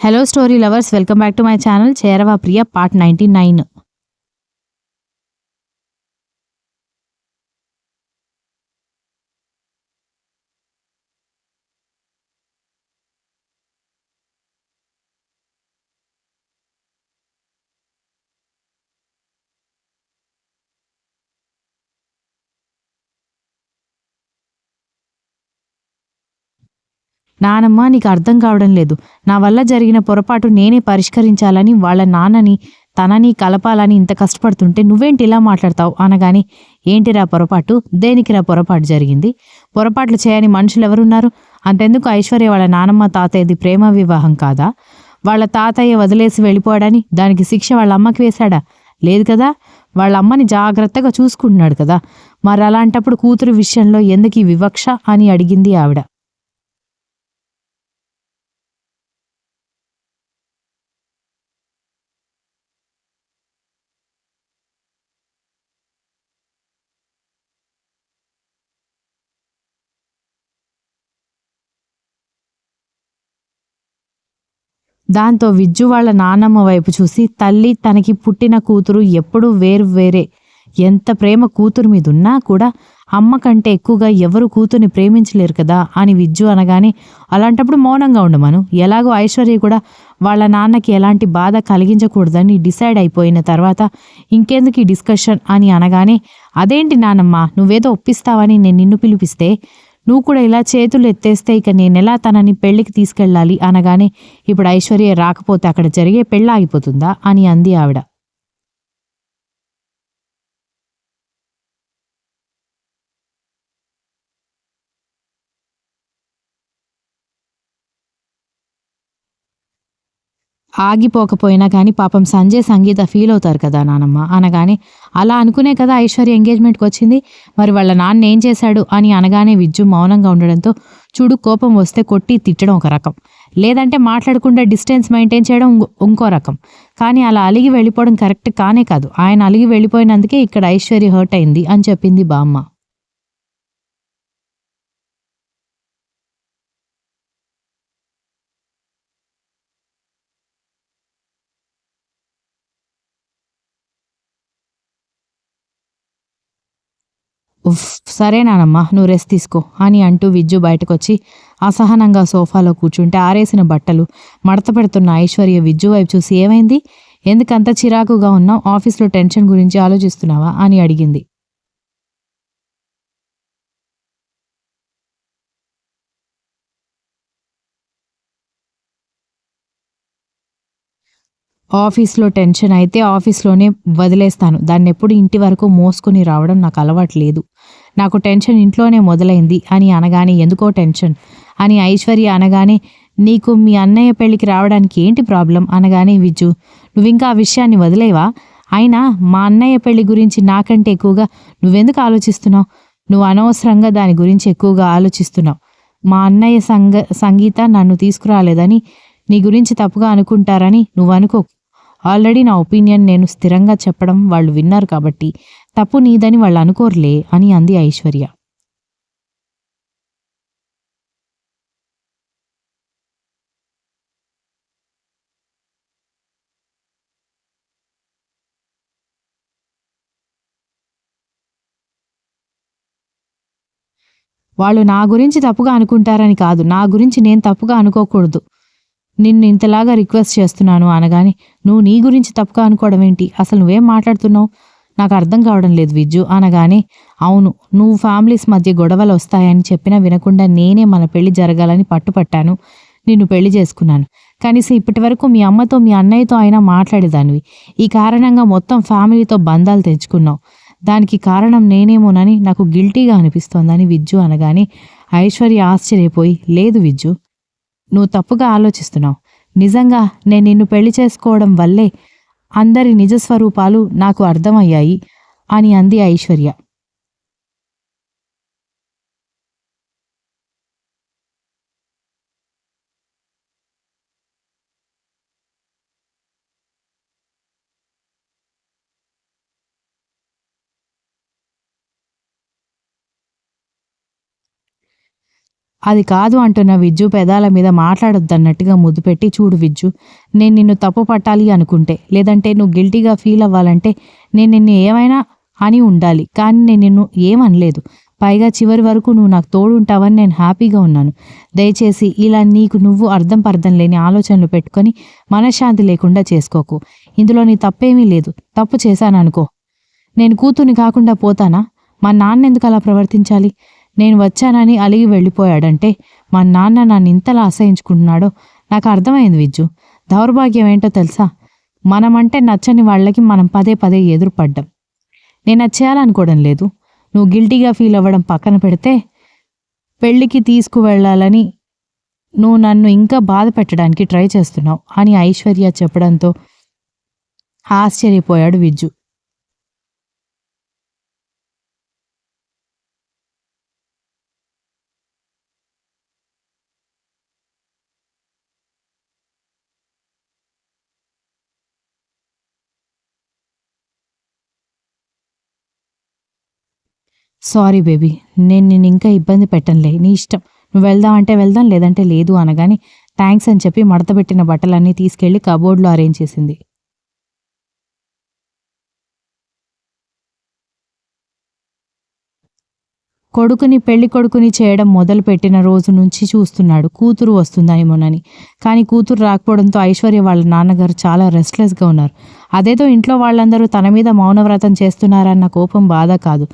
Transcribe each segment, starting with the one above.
Hello story lovers, welcome back to my channel చేరవా Priya part 99. నానమ్మ, నీకు అర్థం కావడం లేదు. నా వల్ల జరిగిన పొరపాటు నేనే పరిష్కరించాలని వాళ్ళ నాన్నని తనని కలపాలని ఇంత కష్టపడుతుంటే నువ్వేంటి ఇలా మాట్లాడతావు అనగానే, ఏంటిరా పొరపాటు, దేనికిరా పొరపాటు జరిగింది? పొరపాట్లు చేయని మనుషులు ఎవరున్నారు? అంతెందుకు, ఐశ్వర్య వాళ్ళ నానమ్మ తాతయ్యది ప్రేమ వివాహం కాదా? వాళ్ళ తాతయ్య వదిలేసి వెళ్ళిపోయాడని దానికి శిక్ష వాళ్ళ అమ్మకి వేశాడా? లేదు కదా. వాళ్ళ అమ్మని జాగ్రత్తగా చూసుకుంటున్నాడు కదా. మరి అలాంటప్పుడు కూతురు విషయంలో ఎందుకు ఈ వివక్ష అని అడిగింది ఆవిడ. దాంతో విజ్జు వాళ్ళ నాన్నమ్మ వైపు చూసి, తల్లి తనకి పుట్టిన కూతురు ఎప్పుడూ వేరు వేరే. ఎంత ప్రేమ కూతురు మీదున్నా కూడా అమ్మ కంటే ఎక్కువగా ఎవరు కూతుర్ని ప్రేమించలేరు కదా అని విజ్జు అనగానే, అలాంటప్పుడు మౌనంగా ఉండమను. ఎలాగో ఐశ్వర్య కూడా వాళ్ళ నాన్నకి ఎలాంటి బాధ కలిగించకూడదని డిసైడ్ అయిపోయిన తర్వాత ఇంకెందుకు ఈ డిస్కషన్ అని అనగానే, అదేంటి నానమ్మ, నువ్వేదో ఒప్పిస్తావని నేను నిన్ను పిలిపిస్తే నువ్వు కూడా ఇలా చేతులు ఎత్తేస్తే ఇక నేనెలా తనని పెళ్లికి తీసుకెళ్ళాలి అనగానే, ఇప్పుడు ఐశ్వర్య రాకపోతే అక్కడ జరిగే పెళ్ళి ఆగిపోతుందా అని అంది ఆవిడ. ఆగిపోకపోయినా కానీ పాపం సంజయ్, సంగీత ఫీల్ అవుతారు కదా నానమ్మ అనగానే, అలా అనుకునే కదా ఐశ్వర్య ఎంగేజ్మెంట్కి వచ్చింది. మరి వాళ్ళ నాన్న ఏం చేశాడు అని అనగానే విజ్జు మౌనంగా ఉండడంతో, చూడు, కోపం వస్తే కొట్టి తిట్టడం ఒక రకం, లేదంటే మాట్లాడకుండా డిస్టెన్స్ మెయింటైన్ చేయడం ఇంకో రకం. కానీ అలా అలిగి వెళ్ళిపోవడం కరెక్ట్ కానే కాదు. ఆయన అలిగి వెళ్ళిపోయినందుకే ఇక్కడ ఐశ్వర్య హర్ట్ అయింది అని చెప్పింది బామ్మ. ఉఫ్, సరే నానమ్మా, నువ్వు రెస్ట్ తీసుకో అని అంటూ విజ్జు బయటకొచ్చి అసహనంగా సోఫాలో కూర్చుంటే ఆరేసిన బట్టలు మడత పెడుతున్న ఐశ్వర్య విజ్జు వైపు చూసి, ఏమైంది, ఎందుకంత చిరాకుగా ఉన్నావు, ఆఫీస్లో టెన్షన్ గురించి ఆలోచిస్తున్నావా అని అడిగింది. ఆఫీస్లో టెన్షన్ అయితే ఆఫీస్లోనే వదిలేస్తాను. దాన్నెప్పుడు ఇంటి వరకు మోసుకుని రావడం నాకు అలవాటు లేదు. నాకు టెన్షన్ ఇంట్లోనే మొదలైంది అని అనగానే, ఎందుకో టెన్షన్ అని ఐశ్వర్య అనగానే, నీకు మీ అన్నయ్య పెళ్ళికి రావడానికి ఏంటి ప్రాబ్లం అనగానే విజ్జు, నువ్వింకా ఆ విషయాన్ని వదిలేవా? అయినా మా అన్నయ్య పెళ్లి గురించి నాకంటే ఎక్కువగా నువ్వెందుకు ఆలోచిస్తున్నావు? నువ్వు అనవసరంగా దాని గురించి ఎక్కువగా ఆలోచిస్తున్నావు. మా అన్నయ్య సంగీత నన్ను తీసుకురాలేదని నీ గురించి తప్పుగా అనుకుంటారని నువ్వు అనుకో. ఆల్రెడీ నా ఒపీనియన్ నేను స్థిరంగా చెప్పడం వాళ్ళు విన్నారు కాబట్టి తప్పు నీదని వాళ్ళు అనుకోరులే అని అంది ఐశ్వర్య. వాళ్ళు నా గురించి తప్పుగా అనుకుంటారని కాదు, నా గురించి నేను తప్పుగా అనుకోకూడదు. నిన్ను ఇంతలాగా రిక్వెస్ట్ చేస్తున్నాను అనగానే, నువ్వు నీ గురించి తప్పుగా అనుకోవడం ఏంటి, అసలు నువ్వేం మాట్లాడుతున్నావు, నాకు అర్థం కావడం లేదు విజ్జు అనగానే, అవును, నువ్వు ఫ్యామిలీస్ మధ్య గొడవలు వస్తాయని చెప్పినా వినకుండా నేనే మన పెళ్లి జరగాలని పట్టుపట్టాను. నిన్ను పెళ్లి చేసుకున్నాను. కనీసం ఇప్పటి వరకు మీ అమ్మతో మీ అన్నయ్యతో అయినా మాట్లాడేదానివి. ఈ కారణంగా మొత్తం ఫ్యామిలీతో బంధాలు తెచ్చుకున్నావు. దానికి కారణం నేనేమోనని నాకు గిల్టీగా అనిపిస్తోందని విజ్జు అనగానే, ఐశ్వర్య ఆశ్చర్యపోయి, లేదు విజ్జు, నువ్వు తప్పుగా ఆలోచిస్తున్నావు. నిజంగా నేను నిన్ను పెళ్లి చేసుకోవడం వల్లే అందరి నిజస్వరూపాలు నాకు అర్థమయ్యాయి అని అంది ఐశ్వర్య. అది కాదు అంటున్న విజ్జు పెదాల మీద మాట్లాడొద్దన్నట్టుగా ముద్దు పెట్టి, చూడు విజ్జు, నేను నిన్ను తప్పు పట్టాలి అనుకుంటే, లేదంటే నువ్వు గిల్టీగా ఫీల్ అవ్వాలంటే నేను నిన్ను ఏమైనా అని ఉండాలి. కానీ నేను నిన్ను ఏమనలేదు. పైగా చివరి వరకు నువ్వు నాకు తోడుంటావని నేను హ్యాపీగా ఉన్నాను. దయచేసి ఇలా నీకు నువ్వు అర్థం పర్థం లేని ఆలోచనలు పెట్టుకొని మనశ్శాంతి లేకుండా చేసుకోకు. ఇందులో నీ తప్పేమీ లేదు. తప్పు చేశాననుకో, నేను కూతుర్ని కాకుండా పోతానా? మా నాన్న ఎందుకు అలా ప్రవర్తించాలి? నేను వచ్చానని అలిగి వెళ్ళిపోయాడంటే మా నాన్న నన్ను ఇంతలా అసహించుకుంటున్నాడో నాకు అర్థమైంది విజ్జు. దౌర్భాగ్యం ఏంటో తెలుసా? మనమంటే నచ్చని వాళ్ళకి మనం పదే పదే ఎదురుపడ్డాం. నేను అది చేయాలనుకోవడం లేదు. నువ్వు గిల్టీగా ఫీల్ అవ్వడం పక్కన పెడితే, పెళ్ళికి తీసుకువెళ్ళాలని నువ్వు నన్ను ఇంకా బాధ పెట్టడానికి ట్రై చేస్తున్నావు అని ఐశ్వర్య చెప్పడంతో ఆశ్చర్యపోయాడు విజ్జు. సారీ బేబీ, నేను నిన్ను ఇంకా ఇబ్బంది పెట్టనులే, నీ ఇష్టం. నువ్వు వెళ్దామంటే వెళ్దాం, లేదంటే లేదు అనగానే థ్యాంక్స్ అని చెప్పి మడతపెట్టిన బట్టలన్నీ తీసుకెళ్లి కబోర్డ్లో అరేంజ్ చేసింది. కొడుకుని పెళ్లి కొడుకుని చేయడం మొదలుపెట్టిన రోజు నుంచి చూస్తున్నాడు కూతురు వస్తుందేమోనని. కానీ కూతురు రాకపోవడంతో ఐశ్వర్య వాళ్ళ నాన్నగారు చాలా రెస్ట్లెస్గా ఉన్నారు. అదేదో ఇంట్లో వాళ్ళందరూ తన మీద మౌనవ్రతం చేస్తున్నారన్న కోపం, బాధ కాదు,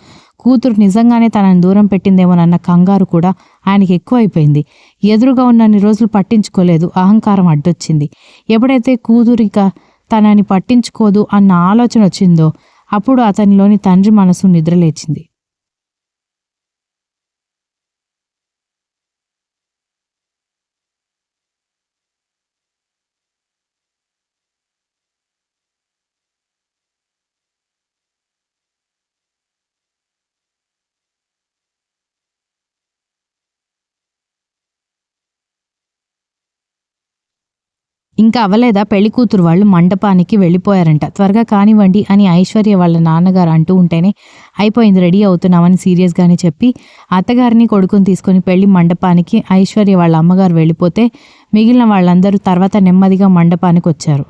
కూతురు నిజంగానే తనని దూరం పెట్టిందేమోనన్న కంగారు కూడా ఆయనకి ఎక్కువైపోయింది. ఎదురుగా ఉన్నన్ని రోజులు పట్టించుకోలేదు, అహంకారం అడ్డొచ్చింది. ఎప్పుడైతే కూతురిక తనని పట్టించుకోదు అన్న ఆలోచన వచ్చిందో అప్పుడు అతనిలోని తండ్రి మనసు నిద్రలేచింది. ఇంకా అవ్వలేదా, పెళ్లి కూతురు వాళ్ళు మండపానికి వెళ్ళిపోయారంట, త్వరగా కానివ్వండి అని ఐశ్వర్య వాళ్ళ నాన్నగారు అంటూ ఉంటేనే, అయిపోయింది, రెడీ అవుతున్నామని సీరియస్గానే చెప్పి అత్తగారిని కొడుకుని తీసుకొని పెళ్లి మండపానికి ఐశ్వర్య వాళ్ళ అమ్మగారు వెళ్ళిపోతే మిగిలిన వాళ్ళందరూ తర్వాత నెమ్మదిగా మండపానికి వచ్చారు.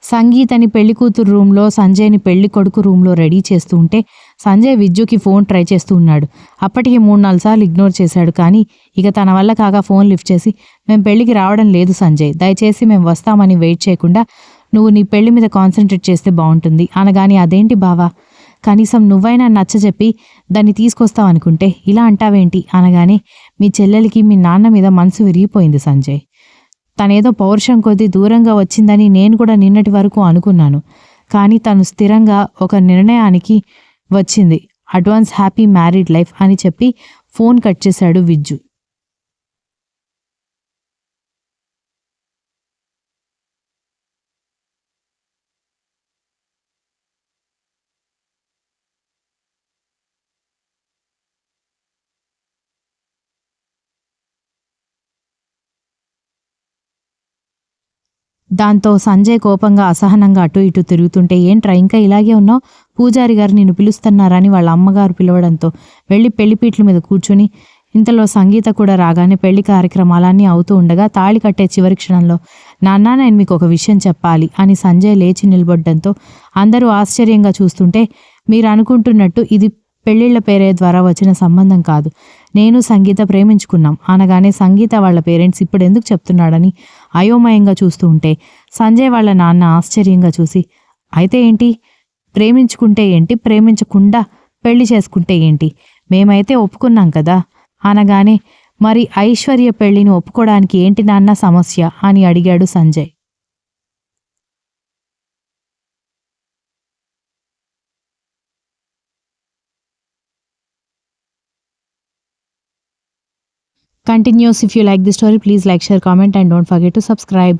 సంగీతని పెళ్లికూతురు రూమ్లో, సంజయ్ని పెళ్లి కొడుకు రూమ్లో రెడీ చేస్తూ ఉంటే సంజయ్ విద్యుకి ఫోన్ ట్రై చేస్తూ ఉన్నాడు. అప్పటికి 3-4 సార్లు ఇగ్నోర్ చేశాడు. కానీ ఇక తన వల్ల కాగా ఫోన్ లిఫ్ట్ చేసి, మేం పెళ్లికి రావడం లేదు సంజయ్, దయచేసి మేం వస్తామని వెయిట్ చేయకుండా నువ్వు నీ పెళ్లి మీద కాన్సన్ట్రేట్ చేస్తే బాగుంటుంది అనగాని, అదేంటి బావా, కనీసం నువ్వైనా నచ్చజెప్పి దాన్ని తీసుకొస్తావనుకుంటే ఇలా అంటావేంటి అనగానే, మీ చెల్లెలికి మీ నాన్న మీద మనసు విరిగిపోయింది సంజయ్. తనేదో పౌరుషం కొద్దీ దూరంగా వచ్చిందని నేను కూడా నిన్నటి వరకు అనుకున్నాను. కానీ తను స్థిరంగా ఒక నిర్ణయానికి వచ్చింది. అడ్వాన్స్ హ్యాపీ మ్యారీడ్ లైఫ్ అని చెప్పి ఫోన్ కట్ చేశాడు విజ్జు. దాంతో సంజయ్ కోపంగా అసహనంగా అటు ఇటు తిరుగుతుంటే, ఏంట్రా ఇంకా ఇలాగే ఉన్నావు, పూజారి గారు నిన్ను పిలుస్తున్నారని వాళ్ళ అమ్మగారు పిలవడంతో వెళ్ళి పెళ్లిపీట్ల మీద కూర్చుని, ఇంతలో సంగీత కూడా రాగానే పెళ్లి కార్యక్రమాలన్నీ అవుతూ ఉండగా తాళి కట్టే చివరి క్షణంలో, నాన్న నేను మీకు ఒక విషయం చెప్పాలి అని సంజయ్ లేచి నిలబడ్డంతో అందరూ ఆశ్చర్యంగా చూస్తుంటే, మీరు అనుకుంటున్నట్టు ఇది పెళ్లిళ్ల పేరే ద్వారా వచ్చిన సంబంధం కాదు, నేను సంగీత ప్రేమించుకున్నాం అనగానే సంగీత వాళ్ళ పేరెంట్స్ ఇప్పుడు ఎందుకు చెప్తున్నాడని అయోమయంగా చూస్తూ ఉంటే సంజయ్ వాళ్ళ నాన్న ఆశ్చర్యంగా చూసి, అయితే ఏంటి, ప్రేమించుకుంటే ఏంటి, ప్రేమించకుండా పెళ్లి చేసుకుంటే ఏంటి, మేమైతే ఒప్పుకున్నాం కదా అనగానే, మరి ఐశ్వర్య పెళ్లిని ఒప్పుకోవడానికి ఏంటి నాన్న సమస్య అని అడిగాడు Sanjay. Continues. If you like the story, please like, share, comment, and don't forget to subscribe.